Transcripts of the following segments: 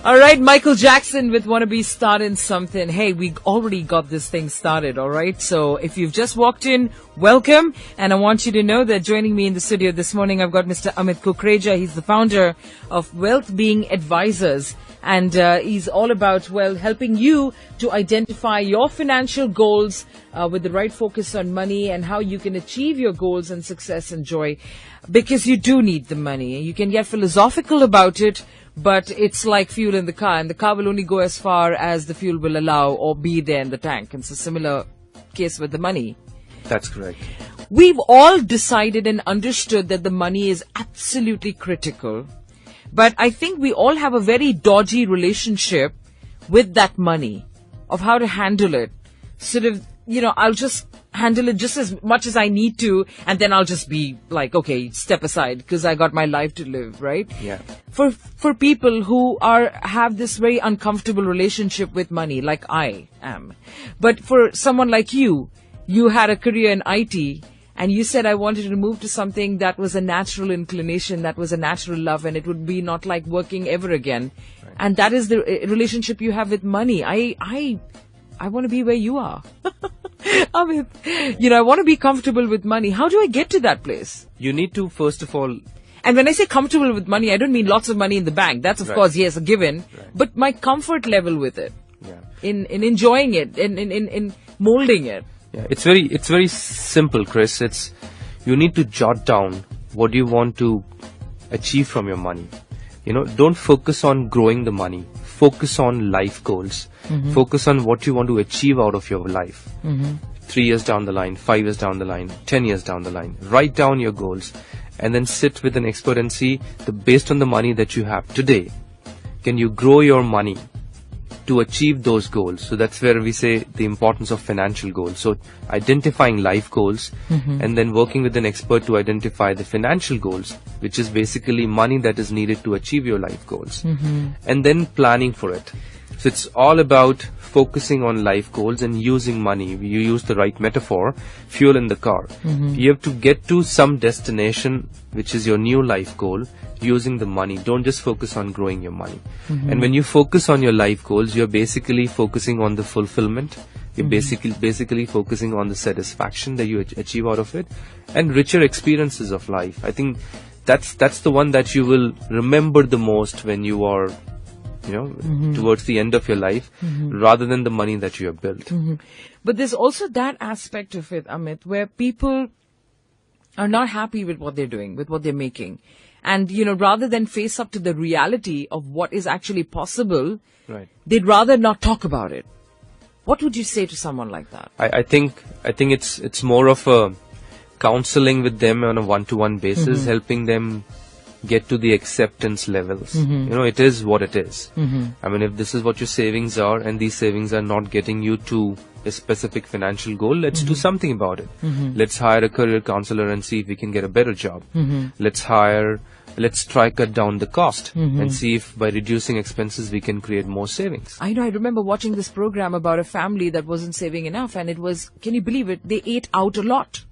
All right, Michael Jackson with Wanna Be Starting Something. Hey, we already got this thing started, all right? So if you've just walked in, welcome. And I want you to know that joining me in the studio this morning, I've got Mr. Amit Kukreja. He's the founder of Wealth Being Advisors. And he's all about, well, helping you to identify your financial goals with the right focus on money and how you can achieve your goals and success and joy. Because you do need the money. You can get philosophical about it, but it's like fuel in the car, and the car will only go as far as the fuel will allow or be there in the tank. And it's a similar case with the money. That's correct. We've all decided and understood that the money is absolutely critical. But I think we all have a very dodgy relationship with that money, of how to handle it. Sort of, I'll just handle it just as much as I need to, and then I'll just be like, okay, step aside because I got my life to live, right? Yeah. For people who have this very uncomfortable relationship with money, like I am. But for someone like you had a career in IT, and you said I wanted to move to something that was a natural inclination, that was a natural love, and it would be not like working ever again. Right. And that is the relationship you have with money. I want to be where you are. I mean, I want to be comfortable with money. How do I get to that place? You need to, first of all... And when I say comfortable with money, I don't mean lots of money in the bank. That's, of course, yes, a given. Right. But my comfort level with it. Yeah. In enjoying it, in molding it. Yeah, it's very simple, Chris. You need to jot down what you want to achieve from your money. Don't focus on growing the money. Focus on life goals. Mm-hmm. Focus on what you want to achieve out of your life. Mm-hmm. 3 years down the line, 5 years down the line, 10 years down the line. Write down your goals and then sit with an expert and see based on the money that you have today, can you grow your money to achieve those goals? So that's where we say the importance of financial goals. So identifying life goals and then working with an expert to identify the financial goals, which is basically money that is needed to achieve your life goals, and then planning for it. So it's all about focusing on life goals and using money. You use the right metaphor, fuel in the car. You have to get to some destination, which is your new life goal, using the money. Don't just focus on growing your money. And when you focus on your life goals, you're basically focusing on the fulfillment. You're basically focusing on the satisfaction that you achieve out of it and richer experiences of life. I think that's the one that you will remember the most when you are towards the end of your life, rather than the money that you have built. But there's also that aspect of it, Amit, where people are not happy with what they're doing, with what they're making. And, rather than face up to the reality of what is actually possible, right, they'd rather not talk about it. What would you say to someone like that? I think it's more of a counseling with them on a one-to-one basis, helping them get to the acceptance levels. It is what it is. I mean, if this is what your savings are and these savings are not getting you to a specific financial goal, let's do something about it. Let's hire a career counselor and see if we can get a better job. Let's try cut down the cost and see if by reducing expenses we can create more savings. I know, I remember watching this program about a family that wasn't saving enough, and it was, can you believe it, they ate out a lot.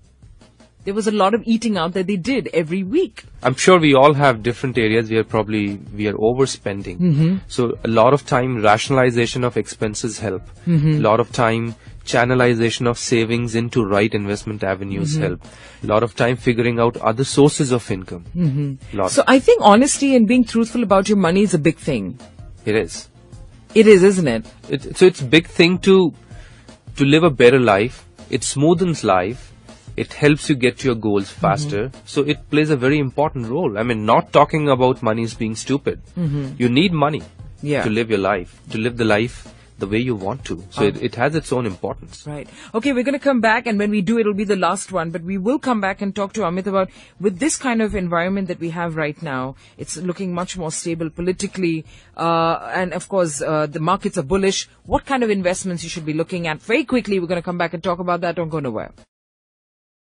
There was a lot of eating out that they did every week. I'm sure we all have different areas where we are overspending. So a lot of time rationalization of expenses help. A lot of time channelization of savings into right investment avenues help. A lot of time figuring out other sources of income. So I think honesty and being truthful about your money is a big thing. It is. It is, isn't it? So it's a big thing to live a better life. It smoothens life. It helps you get to your goals faster. So it plays a very important role. I mean, not talking about money is being stupid. You need money to live your life, to live the life the way you want to. So it has its own importance. Right. Okay, we're going to come back, and when we do, it'll be the last one. But we will come back and talk to Amit about, with this kind of environment that we have right now, it's looking much more stable politically. And of course, the markets are bullish. What kind of investments you should be looking at? Very quickly, we're going to come back and talk about that. Don't go nowhere.